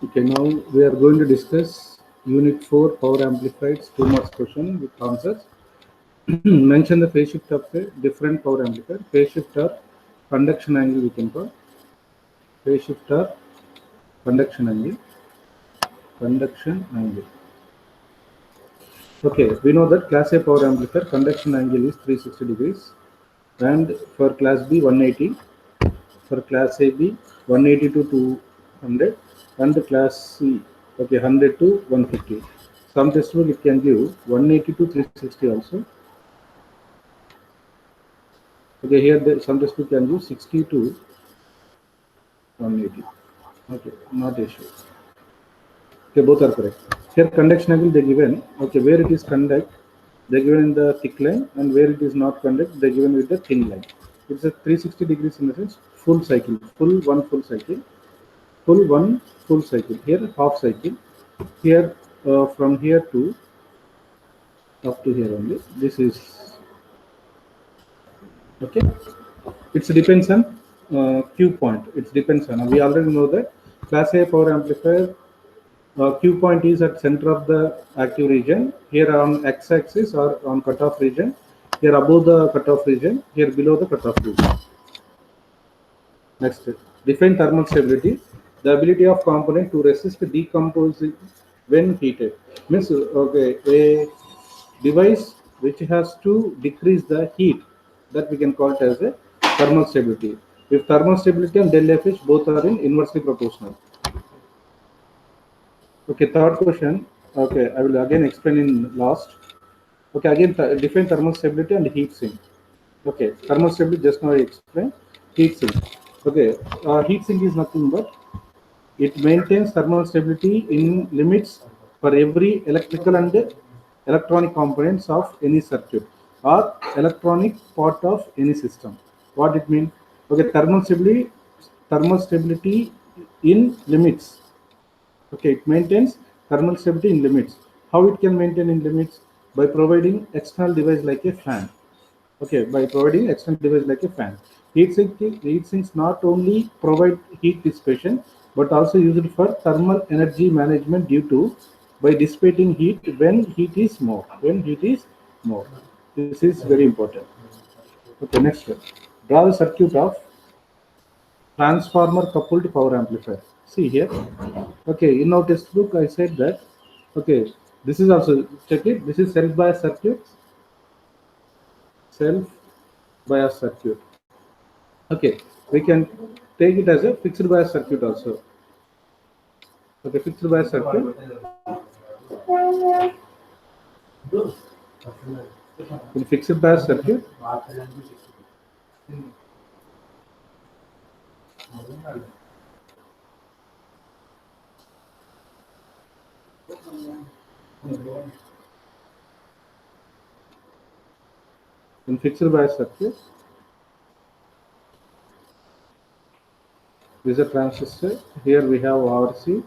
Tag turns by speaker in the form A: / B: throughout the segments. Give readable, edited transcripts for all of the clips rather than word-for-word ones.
A: Okay, now we are going to discuss Unit 4 Power Amplifiers 2 marks question with answers. Mention the phase shift of a different power amplifier. Phase shift or conduction angle we can call. Phase shift or conduction angle. Conduction angle. Okay, we know that Class A power amplifier conduction angle is 360 degrees, and for Class B 180, for Class AB 180 to 200, and Class C, okay, 100 to 150. Some test book it can give 180 to 360 also. Okay, here some test book can give 60 to 180. Okay, not issue. Okay, both are correct. Here conduction angle they given. Okay, where it is conduct, they given in the thick line, and where it is not conduct, they given with the thin line. It's a 360 degrees in the sense full cycle, full cycle, full cycle. Here half cycle. Here from here to up to here only. This is okay. It depends on Q point. It depends on. We already know that Class A power amplifier Q point is at center of the active region. Here on x-axis or on cutoff region. Here above the cutoff region. Here below the cutoff region. Next, define thermal stability. The ability of component to resist decomposing when heated. Means okay, a device which has to decrease the heat, that we can call it as a thermal stability. If thermal stability and del FH both are in inversely proportional. Okay, third question. Okay, I will again explain in last. Okay, again define thermal stability and heat sink. Okay, thermal stability just now I explained. Heat sink. Okay, heat sink is nothing but it maintains thermal stability in limits for every electrical and electronic components of any circuit or electronic part of any system. What it means? Okay, thermal stability in limits. Okay, it maintains thermal stability in limits. How it can maintain in limits? By providing external device like a fan. Okay, by providing external device like a fan. Heat sinks not only provide heat dissipation but also used for thermal energy management due to by dissipating heat when heat is more. When heat is more. This is very important. Okay, next. Draw the circuit of transformer coupled power amplifier. See here. Okay, in our textbook I said that. Okay, this is also check it. This is self bias circuit. Self bias circuit. Okay, we can take it as a fixed bias circuit also. Okay, fixed bias circuit. In fixed bias circuit. In fixed bias circuit, this is a transistor. Here we have RC.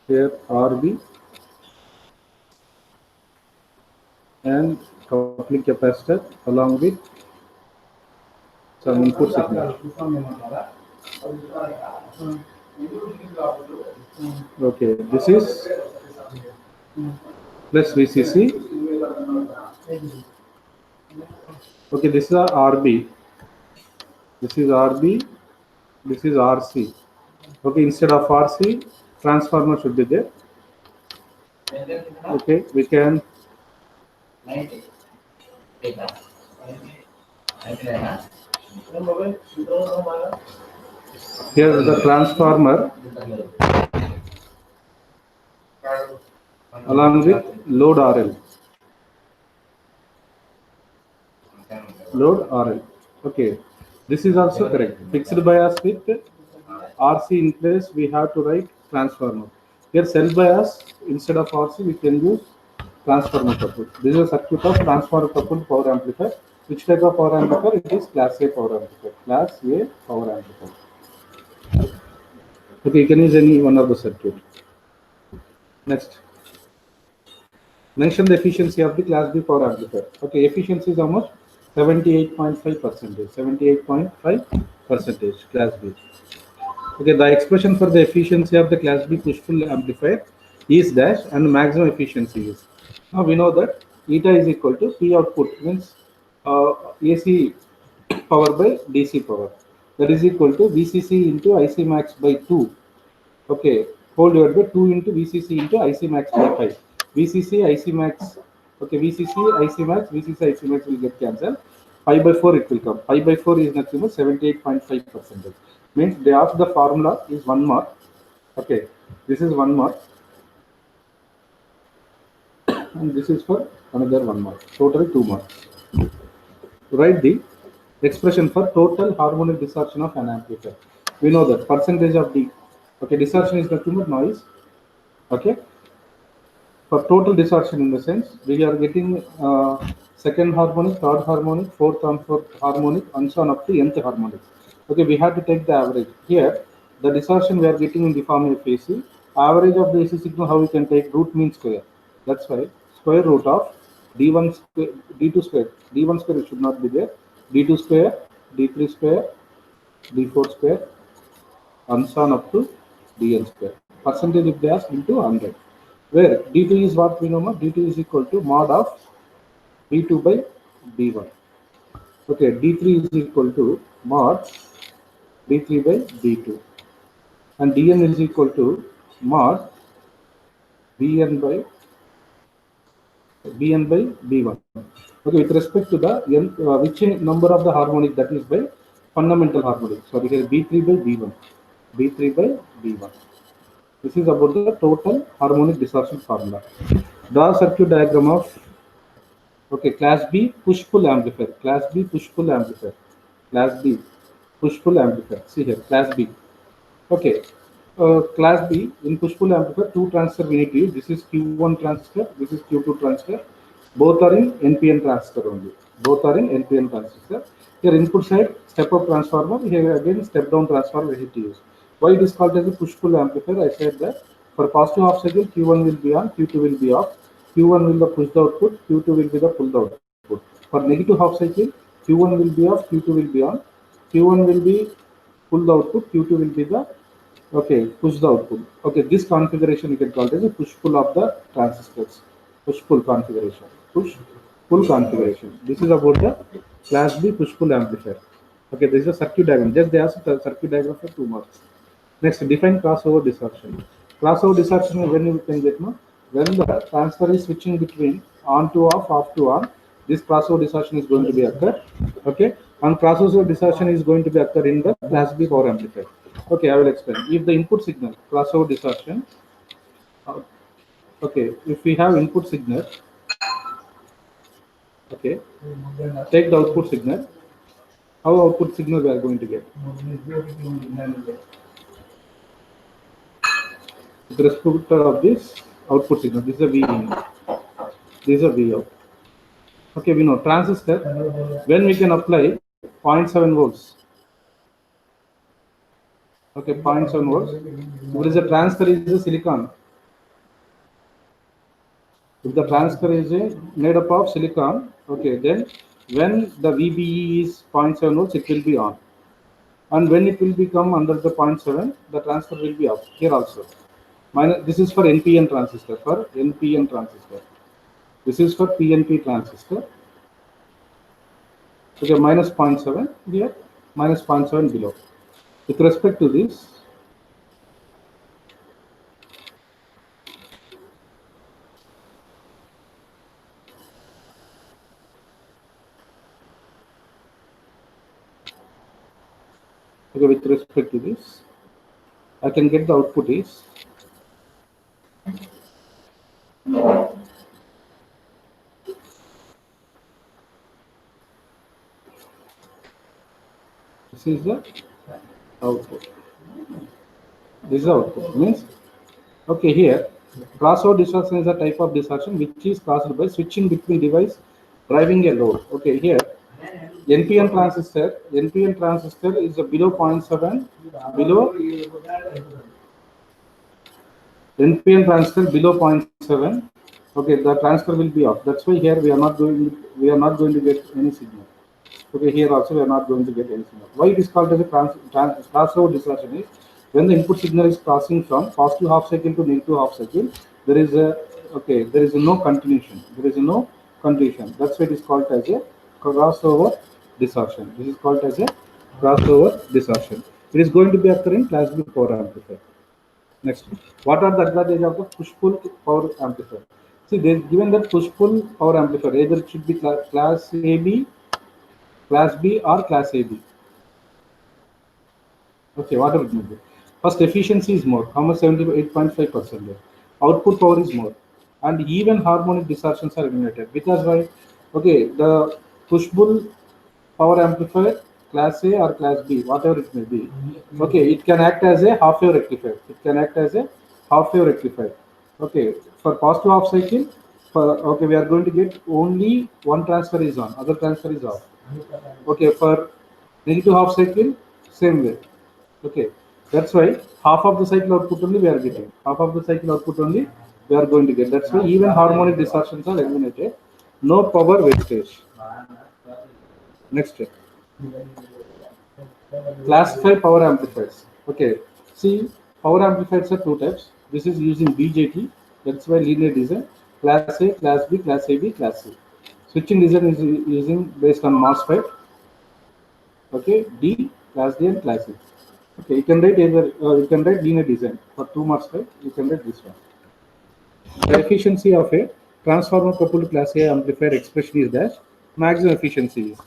A: Here RB and coupling capacitor along with some input signal. Okay, this is plus VCC. Okay, this is a RB. This is RB. This is RC. Okay, instead of RC, transformer should be there. Okay, we can. Here the transformer along with load RL. Load RL. Okay, this is also correct. Fixed bias with RC in place, we have to write transformer. Here self bias, instead of RC, we can use transformer coupled. This is a circuit of transformer coupled power amplifier. Which type of power amplifier? It is Class A power amplifier. Class A power amplifier. Okay, you can use any one of the circuit. Next. Mention the efficiency of the Class B power amplifier. Okay, efficiency is how much? 78.5%. 78.5% Class B. Okay, the expression for the efficiency of the class B push-pull amplifier is dash and maximum efficiency is. Now we know that eta is equal to P output means AC power by DC power. That is equal to VCC into IC max by 2. Okay, whole divided by 2 into VCC into IC max by 5. VCC IC max. Okay, VCC IC max, VCC IC max will get cancelled. 5 by 4 it will come. 5 by 4 is nothing but 78.5%. Means they ask the formula is 1 mark. Okay, this is 1 mark. And this is for another 1 mark. Total 2 marks. Write the expression for total harmonic distortion of an amplifier. We know that percentage of D. Okay, distortion is nothing but noise. Okay, for total distortion in the sense we are getting second harmonic, third harmonic, fourth harmonic, and so on up to nth harmonic. Okay, we have to take the average. Here, the distortion we are getting in the form of AC. Average of the AC signal, how we can take root mean square. That's why square root of D1 square, D2 square. D1 square should not be there. D2 square, D3 square, D4 square, and so on up to Dn square. Percentage if they ask into 100. Where D2 is what we know, D2 is equal to mod of D2 by D1. Okay, D3 is equal to mod D3 by D2. And Dn is equal to mod Bn by B1. Okay, with respect to the n, which number of the harmonic, that is by fundamental harmonic. Sorry, here B3 by B1. B3 by B1. This is about the total harmonic distortion formula. Draw a circuit diagram of class B push-pull amplifier. Class B push-pull amplifier. Class B push-pull amplifier. See here, class B. Okay, class B in push-pull amplifier, two transistor we need to use. This is Q1 transistor. This is Q2 transistor. Both are in NPN transistor only. Both are in NPN transistor. Here input side step-up transformer. Here again step-down transformer we need to use. Why it is called as a push-pull amplifier? I said that for positive half cycle, Q1 will be on, Q2 will be off. Q1 will be push the output, Q2 will be the pull the output. For negative half cycle, Q1 will be off, Q2 will be on. Q1 will be pull the output, Q2 will be the push the output. Okay, this configuration you can call it as a push-pull of the transistors. Push-pull configuration. Push-pull configuration. This is about the class B push-pull amplifier. Okay, this is a circuit diagram. Just they asked the circuit diagram for 2 marks. Next, define crossover distortion. Crossover distortion when you can get when the transfer is switching between on to off to on. This crossover distortion is going to be occur. Okay, and crossover distortion is going to be occur in the class B power amplifier. Okay, I will explain. If the input signal crossover distortion, okay, if we have input signal, okay, take the output signal. How output signal we are going to get? With respect of this output signal, this is a V in, this is a V out. Okay, we know transistor, when we can apply 0.7 volts. Okay, 0.7 volts. What is the transistor is a silicon. If the transistor is made up of silicon, okay, then when the VBE is 0.7 volts, it will be on. And when it will become under the 0.7, the transistor will be off. Here also. This is for NPN transistor. This is for PNP transistor. Okay, minus 0.7 here, minus 0.7 below. With respect to this, okay, with respect to this, I can get the output is this is the output. This is the output. Means, okay, here crossover distortion is a type of distortion which is caused by switching between device driving a load. Okay, here NPN transistor is a below 0.7, below NPN transistor below 0.7. Okay, the transistor will be off. That's why here we are not going to get any signal. Okay, here also we are not going to get any signal. Why it is called as a crossover distortion is when the input signal is passing from positive half cycle to negative half cycle, there is a there is no continuation. There is no continuation. That's why it is called as a crossover distortion. This is called as a crossover distortion. It is going to be occurring class B power amplifier. Next, what are the advantages of the push-pull power amplifier? See, they given that push-pull power amplifier, either it should be class AB, class B, or class AB. Okay, whatever it may be. First, efficiency is more. How much? 78.5%. Output power is more, and even harmonic distortions are eliminated. Because why? Okay, the push-pull power amplifier, class A or class B, whatever it may be. Okay, it can act as a half wave rectifier. It can act as a half wave rectifier. Okay, for positive half cycle, okay, we are going to get only one transfer is on, other transfer is off. Okay, for negative half cycle, same way. Okay, that's why half of the cycle output only we are getting. Half of the cycle output only we are going to get. That's why even harmonic distortions are eliminated. No power wastage. Next, class 5 power amplifiers. Okay, see, power amplifiers are two types. This is using BJT. That's why linear design. Class A, Class B, Class AB, Class C. Switching design is using based on MOSFET. Okay, D, Class D, and Class E. Okay, you can write either you can write linear design for 2 MOSFET. You can write this one. The efficiency of a transformer coupled class A amplifier expression is dash. Maximum efficiency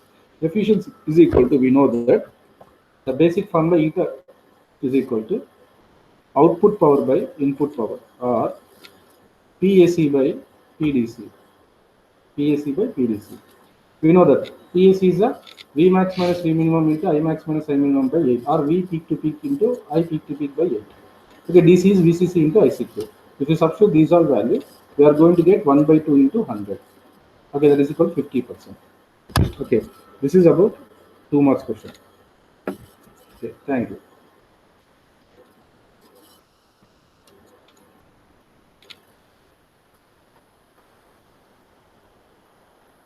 A: is equal to, we know that the basic formula eta is equal to output power by input power, or PAC by PDC. PAC by PDC. We know that PAC is a V max minus V minimum into I max minus I minimum by 8, or V peak to peak into I peak to peak by 8. Okay, DC is VCC into ICQ. If you substitute these all values, we are going to get 1 by 2 into 100. Okay, that is equal to 50%. Okay, this is about 2 marks question. Okay, thank you.